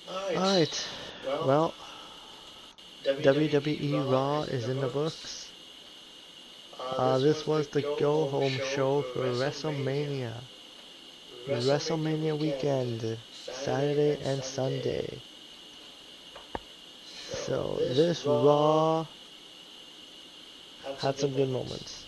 Alright, well, WWE Raw is in the books. This was the go-home show for WrestleMania. WrestleMania weekend, Saturday and Sunday. So this Raw had some good moments.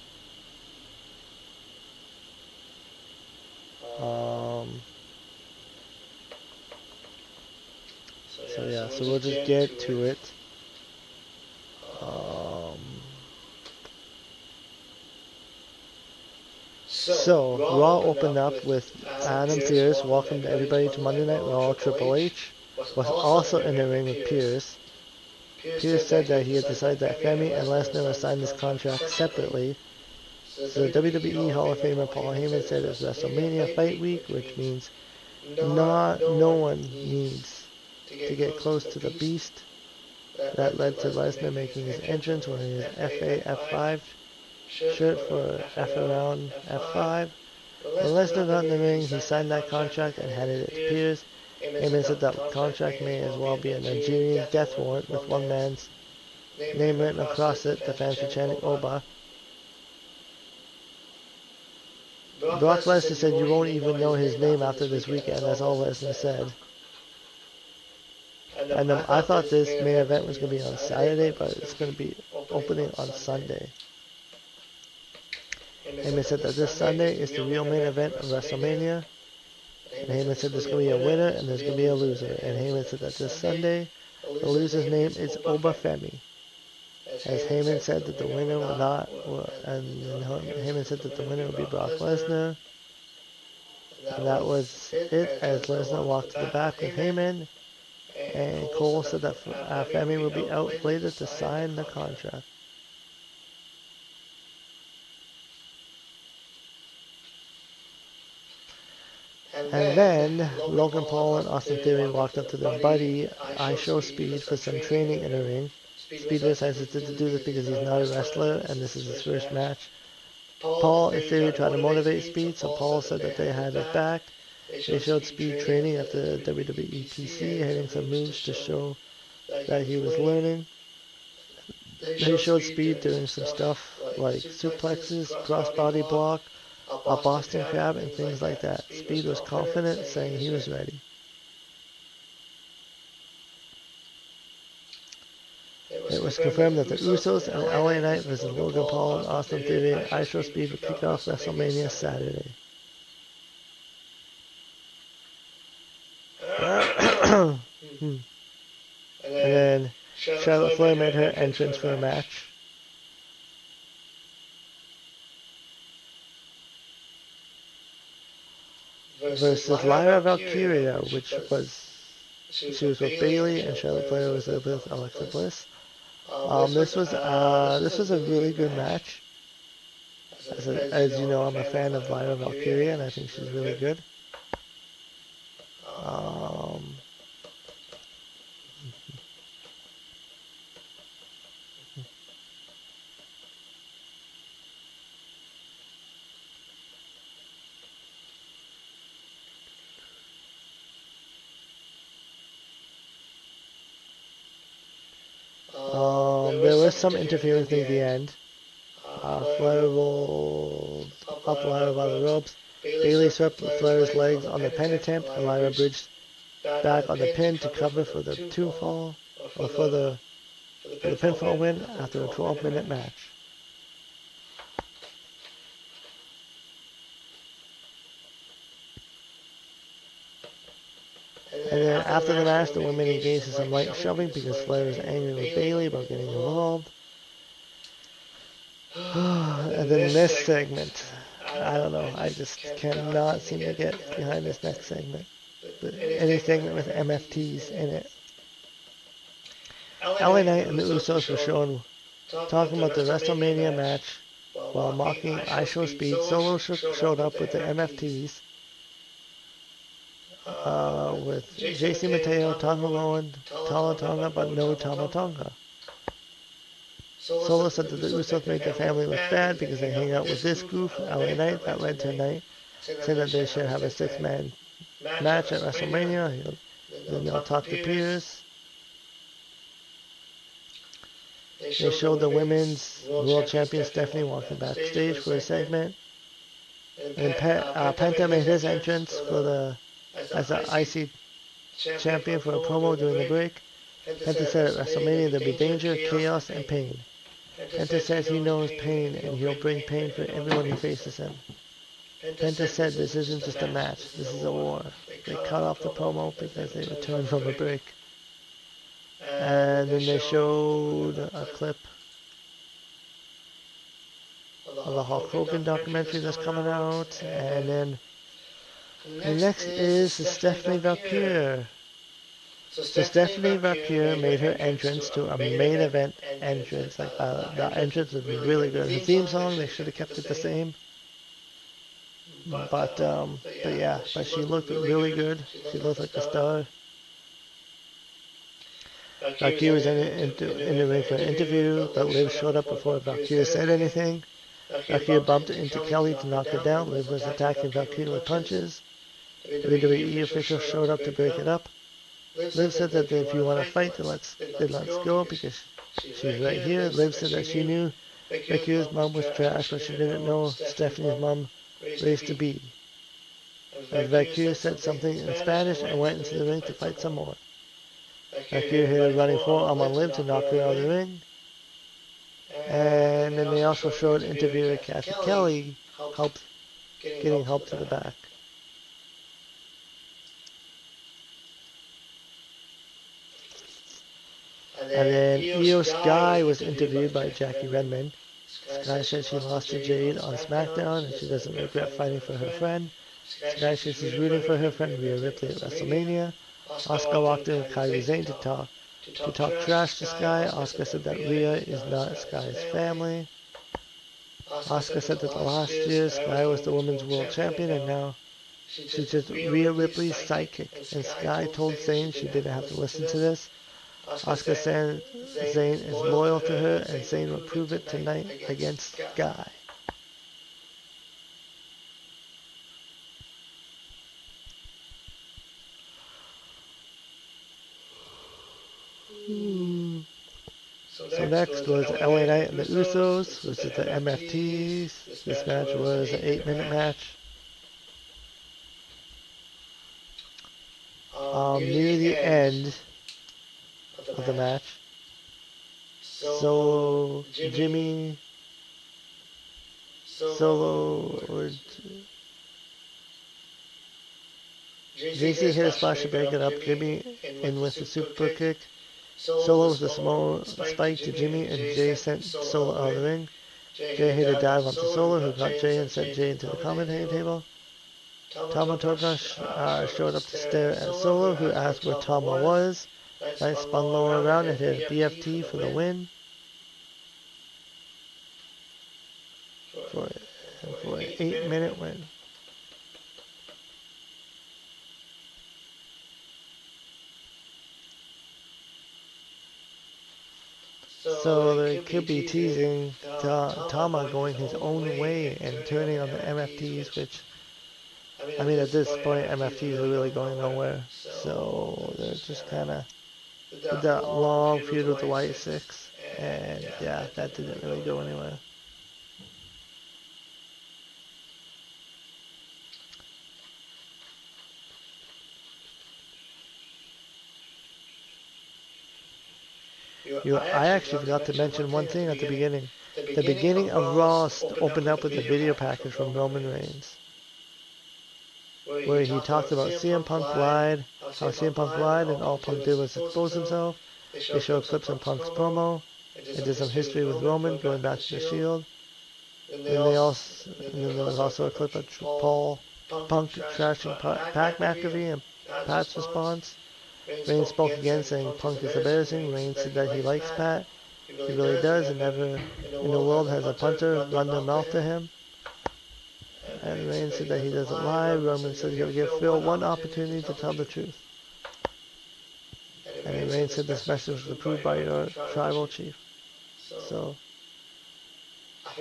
So we'll just get to it. So Raw opened up with Adam Pearce welcomed everybody to Monday Night Raw. Triple H was also in the ring with Pearce. Pearce said that he had decided that Femi and Lesnar would sign this contract separately. So the WWE Hall of Famer Paul Heyman said it was WrestleMania Fight Week, which means no one needs to get close to the Beast. That led to Lesnar making his entrance wearing his FA F5 shirt for F around F5. When Lesnar got in the ring, he signed that contract and handed it to Pearce. Heyman said that contract may as well be a Nigerian death warrant with one man's name written across it. The fans were chanting Oba. Brock Lesnar said you won't even know his name after this weekend. That's all Lesnar said. And I thought this main event was going to be on Saturday, but it's going to be opening on Sunday. Heyman said that this Sunday is the real main event of WrestleMania. And Heyman said there's going to be a winner and there's going to be a loser. And Heyman said that this Sunday, the loser's name is Oba Femi. As Heyman said that the winner will not, and Heyman said that the winner will be Brock Lesnar. And that was it as Lesnar walked to the back with Heyman. And Cole said that Femi will be out later to sign the contract. And then Logan Paul and Austin Theory walked up to their buddy iShow Speed for some training in the ring. Speed decided to do this because he's not a wrestler and this is his first match. Paul and Theory tried to motivate Speed, so Paul said that they had his back. They showed Speed training at the WWE PC, hitting some moves to show that he was learning. They showed Speed doing some stuff like suplexes, crossbody block, a Boston Crab, and things like that. Speed was confident, saying he was ready. It was confirmed that the Usos and LA Knight versus Logan Paul and Austin Theory and iShow Speed would kick off WrestleMania Saturday. And then Charlotte Flair made her entrance for a match. Versus Lyra Valkyria, which was she was with Bayley and Charlotte Flair was with Alexa Bliss. This was a really good match. As you know, I'm a fan of Lyra Valkyria, and I think she's really good. There was some interference near the end. Flair rolled up Lyra by the ropes. Bayley swept Flair's legs on the pin attempt, and Lyra bridged back on the pin to cover for the for the pinfall win after a 12-minute match. And then after the match, the women engaged in some light shoving because Flair was angry with Bayley about getting involved. And then this segment, I don't know, I just cannot seem to get behind this next segment. Any segment with MFTs in it. LA Knight and the Usos were shown talking about the WrestleMania match while mocking iShow Speed. Solo showed up with the MFTs. With JC Mateo, Tonga Lohan, Tala Tonga, but no Tama Tonga. Solo said that the Usos made their family look bad because they hang out with this goof, LA Knight. That led to Knight saying that they should have a 6-man match at WrestleMania. Then they'll talk to Pierce. They showed the women's world champion Stephanie walking backstage for a segment. And Penta made his entrance as the IC champion for a promo during the break. Penta said at WrestleMania there'd be danger, chaos, and pain. Penta says he knows pain and he'll bring pain for everyone who faces him. Penta said this isn't just a match, this is a war. They cut off the promo because they returned from a break. And then they showed a clip of the Hulk Hogan documentary that's coming out. And then the next is Stephanie Valkyrie. So Stephanie Valkyrie made her entrance to a main event entrance. Like the entrance was really good. Her theme song, they should have kept it the same. But she looked really good. She looked like a star. Valkyrie was in the ring for an interview, but Liv showed up before Valkyrie said anything. Valkyrie bumped into Kelly to knock her down. Liv was attacking Valkyrie with punches. WWE officials showed up to break it up. Liv said that if you want to fight, then let's go because she's right here. Liv said that she knew Valkyrie's mom was trash, but she didn't know Stephanie's mom raised to be. And Valkyrie said something in Spanish and went into the ring to fight some more. Valkyrie hit a running forearm on Liv to knock her out of the ring. And then they also showed interviewer Kathy Kelly getting help to the back. And then Io Sky was interviewed by Jackie Redmond. Sky said she lost to Jade on SmackDown and she doesn't regret fighting for her friend. Sky says she's rooting for her friend Rhea Ripley at WrestleMania. Asuka walked in with Kairi Sane to talk trash to Sky. Asuka said that Rhea is not Sky's family. Asuka said that the last year Sky was the women's world champion and now she's just Rhea Ripley's sidekick. And Sky told Zane she didn't have to listen to this. Asuka said Zane is loyal to her and Zane will prove it tonight against Sky. So next was LA Knight and the Usos versus the MFTs. This match was an 8-minute match. Near the end of the match, so Jimmy Solo or JC hit a splash to break it up. Jimmy in with the super kick. Solo with a small spike to Jimmy and Jay sent Solo out of the ring. Jay hit a dive onto Solo who caught Jay and sent Jay into the commentating table. Tama Tonga showed up to stare at Solo who asked where Tama was. Knight spun lower around and hit a BFT for the win. For an 8-minute win. So they could be teasing Tama going his own way and turning on the MFTs, which, I mean, at this point, MFTs are really going nowhere. So they're just kind of that long feud with the White Six, and yeah, that didn't really go anywhere. I actually forgot to mention one thing at the beginning. The beginning of Raw opened up with a video package from Roman Reigns, where he talked about CM Punk lied, how CM Punk lied and all Punk did was expose himself. They showed clips of Punk's promo. They did some history with Roman going back to the Shield. And then there was also a clip of Punk trashing Pat McAfee and Pat's response. Reigns spoke again saying Punk is embarrassing. Reigns said that he likes Pat. He really does, and never in the world has a punter run their mouth to him. And Reigns said that he doesn't lie. Roman said he'll give Phil one opportunity to tell the truth. And Reigns said this message was approved by your tribal chief. So,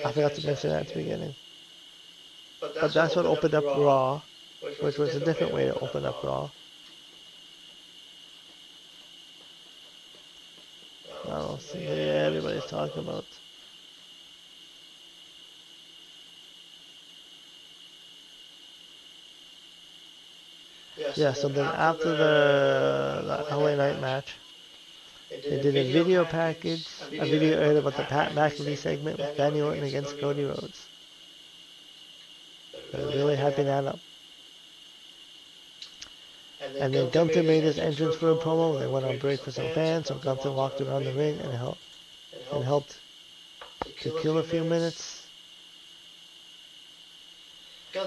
I forgot to mention that at the beginning. But that's what opened up Raw, which was a different way to open up Raw. I don't see. Yeah, everybody's talking about. Yeah, so then after the LA Knight match, they did a video package, a video aired about the Pat McAfee segment with Randy Orton against Cody Rhodes. They're really hyping that up. And then Gunther made his entrance for a promo. They went on break for some fans, so Gunther walked around the ring and helped to kill a few minutes.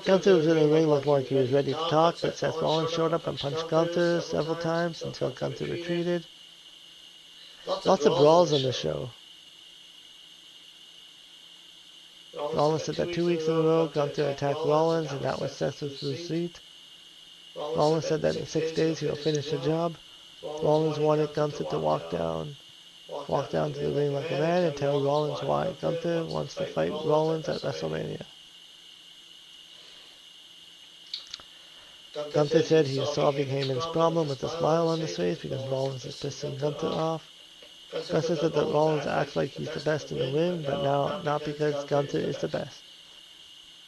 Gunther was in the ring, looked like he was ready to talk, but Seth Rollins showed up and punched Gunther several times until Gunther retreated. Lots of brawls on the show. Rollins said that 2 weeks in a row, Gunther attacked Rollins, and that was Seth's receipt. Rollins said that in 6 days he'll finish the job. Rollins wanted Gunther to walk down to the ring like a man and tell Rollins why Gunther wants to fight Rollins at WrestleMania. Gunther said he is solving Heyman's problem with a smile on his face because Rollins is pissing Gunther off. Gunther said that Rollins acts like he's the best in the ring, but now not because Gunther is the best.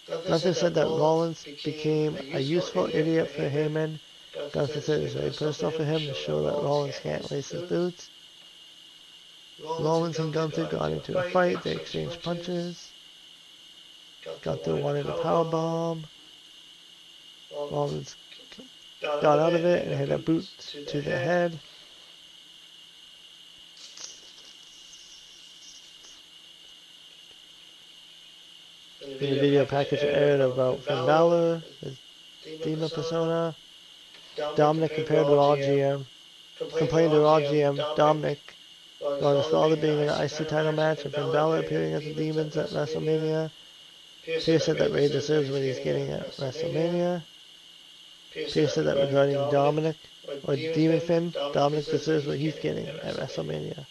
Gunther said that Rollins became a useful idiot for Heyman. Gunther said it was very personal for him to show that Rollins can't lace his boots. Rollins and Gunther got into a fight. They exchanged punches. Gunther wanted a powerbomb. Rollins got out of it and hit a boot to the head. The video package aired about Finn Balor, his Demon persona. Dominic complained to Raw GM. Dominic got his father being in an IC title match and Finn Balor appearing as the Demons at WrestleMania. Pierce said that Ray deserves what he's getting at WrestleMania. Pierce said that regarding Dominic, or Demon Finn, Dominic deserves what he's getting at WrestleMania.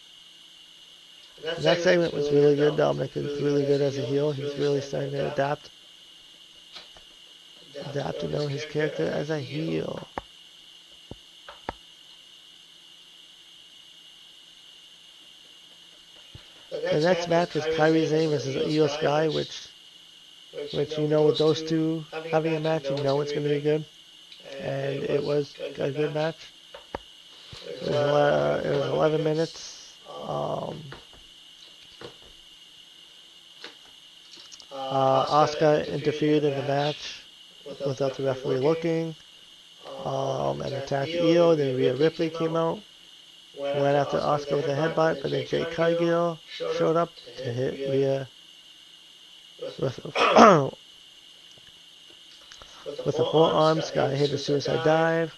And that segment was really good. Dominic is really good as a heel. He's really starting to adapt to know his character as a heel. The next match was Kairi Sane versus Io Sky, which you know with those two having a match, you know it's going to be good. And it was a good match. It was 11 minutes. Asuka interfered in the match without the referee looking and attacked Io. Then Rhea Ripley came out, went after Asuka with a headbutt, but then Jade Cargill showed up to hit Rhea with a forearm. Sky hit a suicide dive.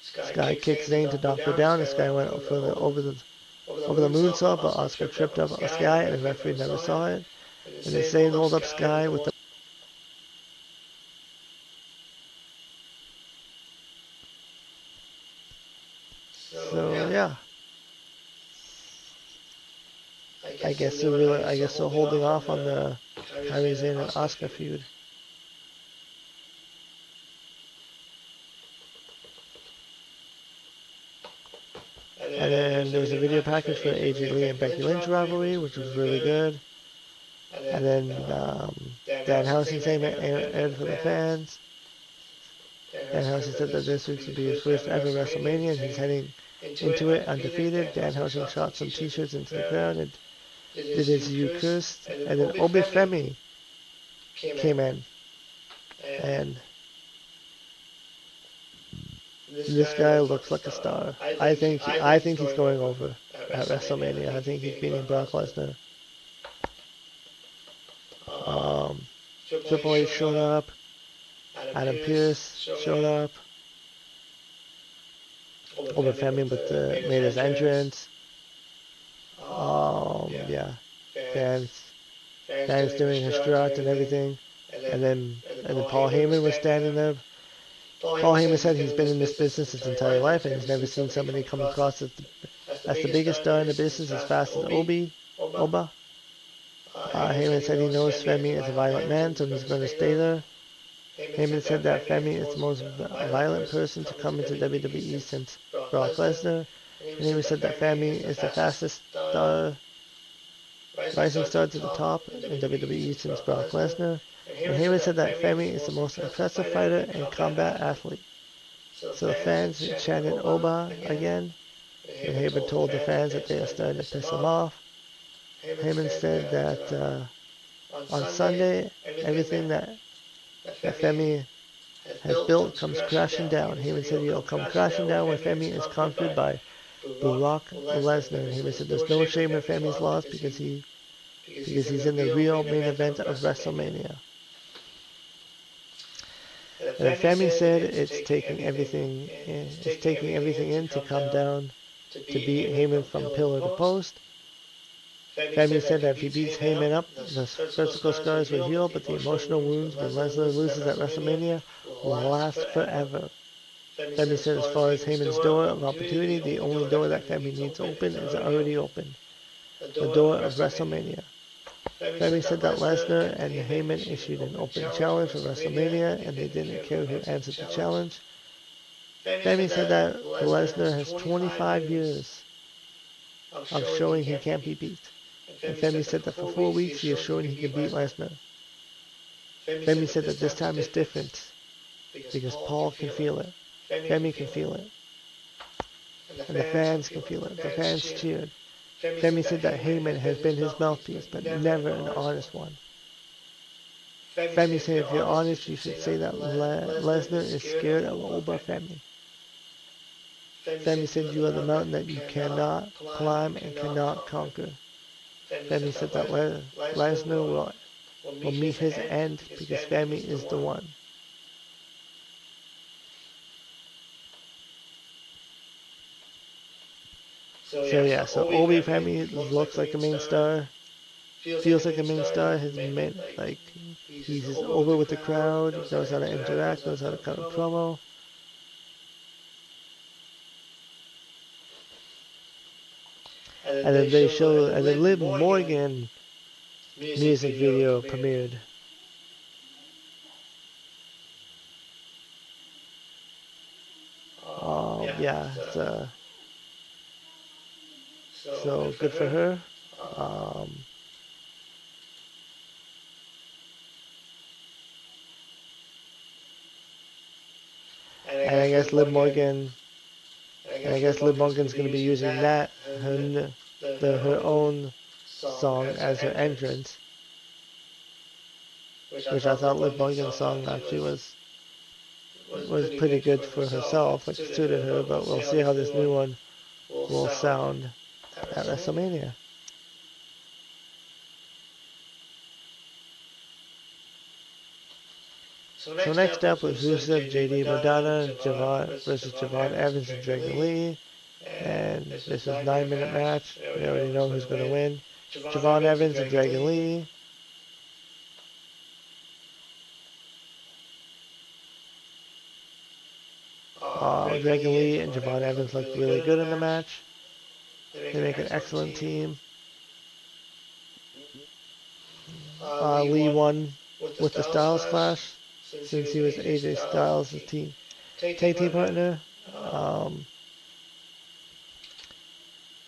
Sky kicked Zayn to knock her down, and Sky went over the moonsault, but Asuka tripped up Sky, and the referee never saw it. And then Zayn rolled up Sky with the yeah. I guess they're holding off on the Kairi Sane and Asuka feud. And then there was a video package for AJ Lee and Becky Lynch rivalry, which was really good. And then Danhausen segment aired for the fans. Danhausen said that this week would be his first ever WrestleMania, and he's heading into it undefeated. Danhausen shot some t-shirts into the crowd and did his "You Cursed." And then Obi Femi came in. And this guy looks like a star. I think he's going over at WrestleMania. I think he's beating Brock Lesnar. Triple H showed up. Adam Pearce showed up. Over Femi made his entrance. Yeah. Fans doing his strut and everything. And then Paul Heyman was standing there. Paul Heyman said he's been in this business his entire life and he's never seen somebody come across as the biggest star in the business as fast as Oba. Heyman said he knows Femi is a violent man, so he's going to stay there. Heyman said that Femi is the most violent person to come into WWE since Brock Lesnar. And Heyman said that Femi is the fastest rising star to the top in WWE since Brock Lesnar. And Heyman said that Femi is the most impressive fighter and combat athlete. So the fans chanted Oba again, and Heyman told the fans that they are starting to piss him off. Heyman said that on Sunday, everything that Femi has built comes crashing down. Heyman said he'll come crashing down when Femi is conquered by Brock Lesnar. And Heyman said there's no shame in Femi's loss because he's in the real main event of WrestleMania. And then Femi said it's taking everything in to come down to beat Heyman from pillar to post. Femi said that if he beats Heyman up, the physical scars will heal, but the emotional wounds when Lesnar loses at WrestleMania will last forever. Femi said as far as Heyman's door of opportunity, the only door that Femi needs open is already open. The door of WrestleMania. Femi said that Lesnar and Heyman issued an open challenge for WrestleMania, and they didn't care who answered the challenge. Femi said that Lesnar has 25 years of showing he can't be beat. And Femi said that for 4 weeks he has shown he can beat Lesnar. Femi said that this time is different because Paul can feel it. Femi can feel it. And the fans can feel it. The fans cheered. Femi said that Heyman has been his mouthpiece, but never an honest one. Femi said if you're honest, you should say that Lesnar is scared of Oba Femi. Femi said you are the mountain that you cannot climb and cannot conquer. Femi said that Lesnar will meet his end because Femi is the one. So yeah, so Wwe Femi looks like a main star, feels like a main star. He's over with the crowd, knows how to interact, knows how to cut a promo. And then Liv Morgan music video premiered. Yeah, so good for her. And I guess Liv Morgan's going to be using that her own song as her entrance, which I thought Liv Morgan's song actually was pretty good for herself, like it suited her. But we'll see how this new one will sound at WrestleMania. So next up was Rusev, JD Madonna, versus Javon Evans and Dragon Lee. And this is a 9-minute match. We already know who's going to win. Javon Evans and Dragon Lee. Dragon Lee and Javon Evans look really good in the match. They make an excellent team. Lee won with the Styles Clash since he was AJ Styles' tag team partner.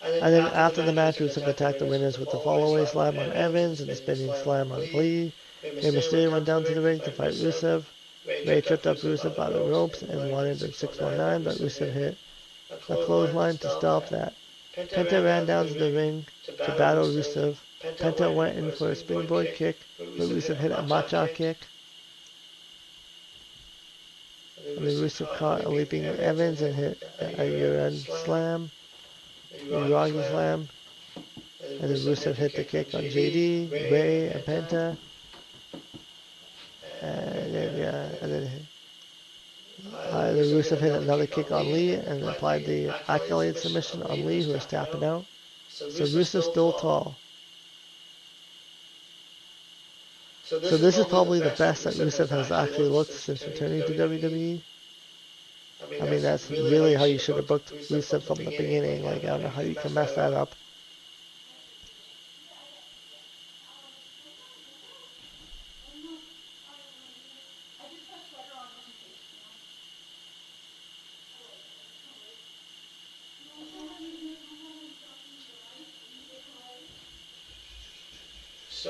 And then after the match, Rusev attacked the winners with the fallaway slam on Evans and the spinning slam on Lee. Rey Mysterio went down to the ring to fight Rusev. Rey tripped up Rusev by the ropes and wanted a 619, but Rusev hit a clothesline to stop that. Penta ran down to the ring to battle Rusev. Penta went in for a springboard kick, but Rusev hit a macha kick. And then Rusev caught a leaping Evans and hit a year-end slam, Uragi slam. And then Rusev hit the kick on JD, Rey, and Penta. And then Rusev hit another kick on Lee and applied the accolade submission on Lee, who was tapping out. So Rusev's still tall. So this is probably the best that Rusev has actually looked since returning to WWE. I mean, that's really how you should have booked Rusev from the beginning. Like, I don't know how you can mess that up.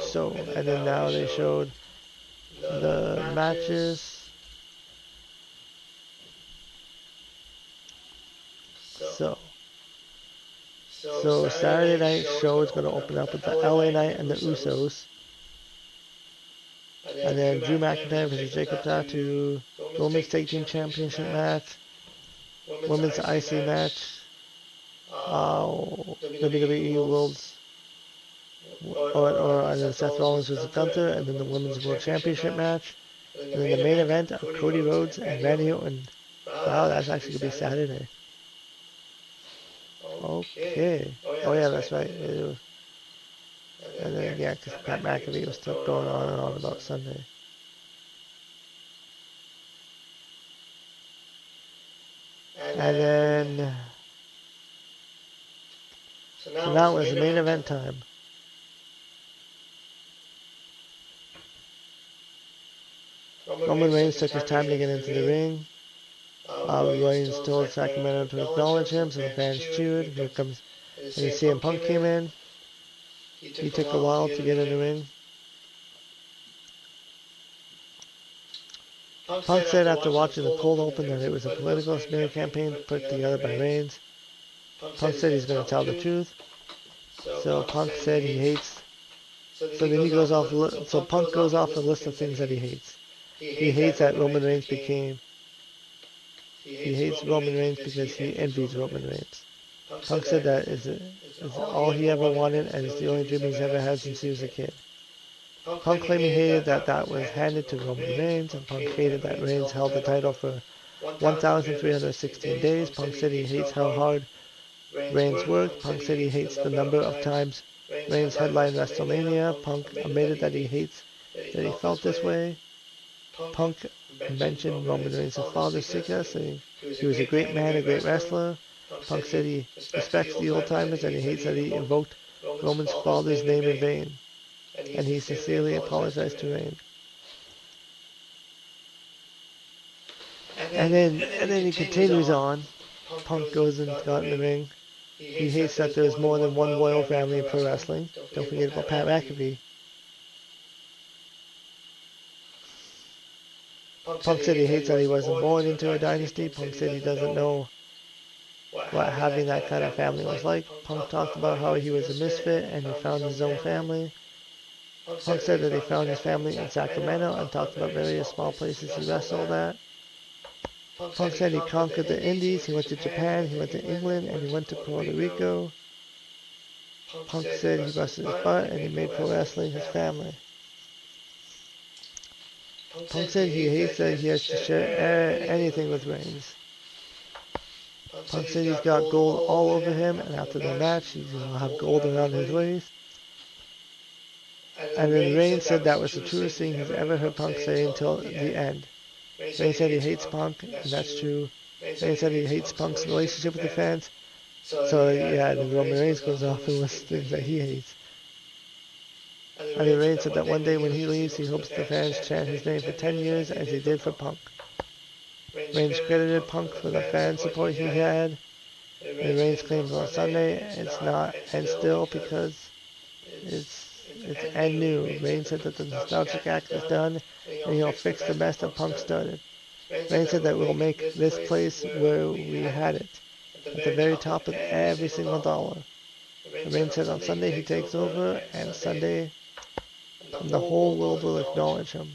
So, and then now they showed the matches. So Saturday night show is going to open up with the LA Knight and the Usos. And then Drew McIntyre versus Jacob Tattoo, Women's Tag Team Championship match, Women's IC match, WWE World's, or either Seth Rollins versus Gunther, and then the Women's World Championship match, and then the main event of Cody Rhodes and Randy Orton. Wow, that's actually going to be Saturday. Okay. Oh yeah, that's right. And then, yeah, because Pat McAfee was still going on and on about Sunday. And then, so now it was the main event time. Roman Reigns took his time to get into the ring. Reigns told Sacramento to acknowledge him, so the fans cheered. Here comes, and CM Punk came in. He took a while to get in the ring. Punk said after watching the cold open that it was a political smear campaign put together by Reigns. Punk said he's going to tell the truth. So Punk said he hates. So then he goes off. So Punk goes off a list of things that he hates. He hates that Roman Reigns became. He hates Roman Reigns because he envies Roman Reigns. Punk said that is all he ever wanted and it's the only dream he's ever had since he was a kid. Punk claimed he hated that was handed to Roman Reigns, and Punk hated that Reigns held the title for 1,316 days. Punk said he hates how hard Reigns worked. Punk said he hates the number of times Reigns headlined WrestleMania. Punk admitted that he felt this way. Punk mentioned Roman Reigns' father, Sika, saying he was a great man, a great wrestler. Punk said he respects the old-timers and he hates that he invoked Roman's father's name in vain. And he sincerely apologized to Reigns. And then he continues on. Punk goes and got in the ring. He hates that there's more than one royal family in pro wrestling. Don't forget about Pat McAfee. Punk said he hates that he wasn't born into a dynasty. Punk said he doesn't know what having that kind of family was like. Punk talked about how he was a misfit and he found his own family. Punk said that he found his family in Sacramento and talked about various small places he wrestled at. Punk said he conquered the Indies, he went to Japan, he went to England, and he went to Puerto Rico. Punk said he busted his butt and he made pro wrestling his family. Punk said he hates that he has to share anything with Reigns. Punk said he's got gold all over him, and after the match, he's going to have gold around his waist. And then Reigns said that was the truest thing he's ever heard Punk say until the end. Reigns said he hates Punk, and that's true. Reigns said he hates Punk's relationship with the fans. So yeah, then Roman Reigns goes off and lists things that he hates. And then Reigns said that one day when he leaves, he hopes the fans chant his name for 10 years as he did for Punk. Reigns credited Punk for the fan support he had. And Reigns claims on Sunday it's not and still because it's and new. Reigns said that the nostalgic act is done and he'll fix the mess that Punk started. Reigns said that we'll make this place where we had it, at the very top of every single dollar. Reigns said on Sunday he takes over, and Sunday the whole world will acknowledge him.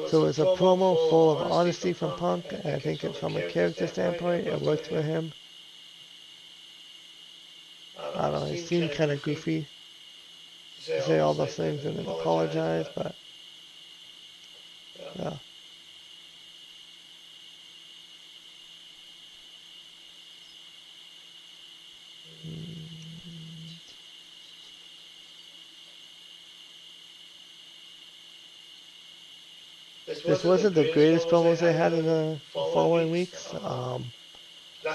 So it's a promo full of honesty from Punk, and I think from a character standpoint, it worked for him. I don't know, he seemed kind of goofy to say all those things and then apologize, but yeah. This wasn't the greatest promos they had in the following weeks.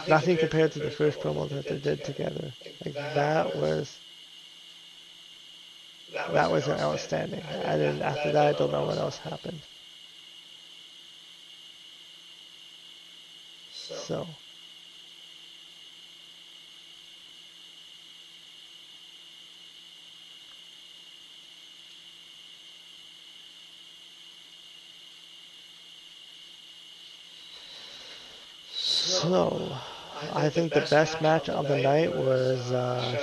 Nothing compared to the first promo that they did together. Like that was outstanding. And then after that, I don't know what else happened. So So, I think the best match of the night was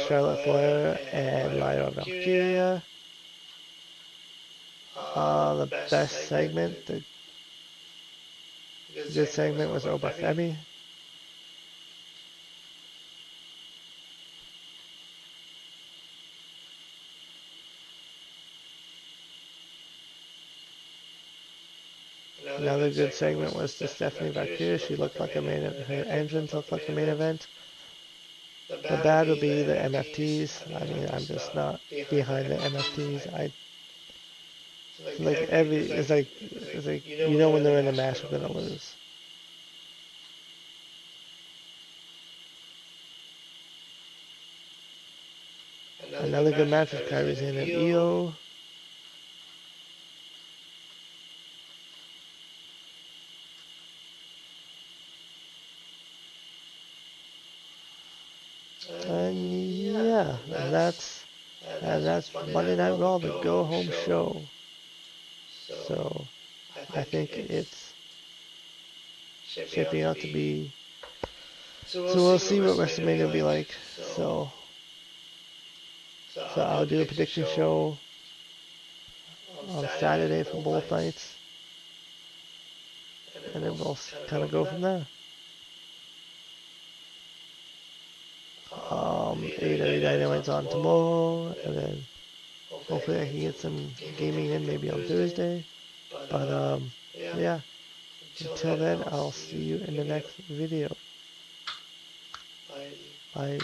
Charlotte Flair and Lyra Valkyria. The best segment, the good segment was Oba Femi. Another good segment was the Stephanie Valkyria. She looked like a main event. Her entrance looked like a main event. The bad would be the MFTs. I mean, I'm just not behind the MFTs. It's like you know when they're in a match they're gonna lose. Another good match was Kairi Sane and Io. And yeah, and that's Monday Night Raw, the go home show. So I think it's shaping out to be. So we'll see what WrestleMania will be like. So I'll do a prediction show on Saturday for both nights, and then we'll kind of go from there. AEW Dynamite's on tomorrow, and then hopefully I can get some gaming in maybe on Thursday. But yeah, until then, I'll see you in the next video. Bye.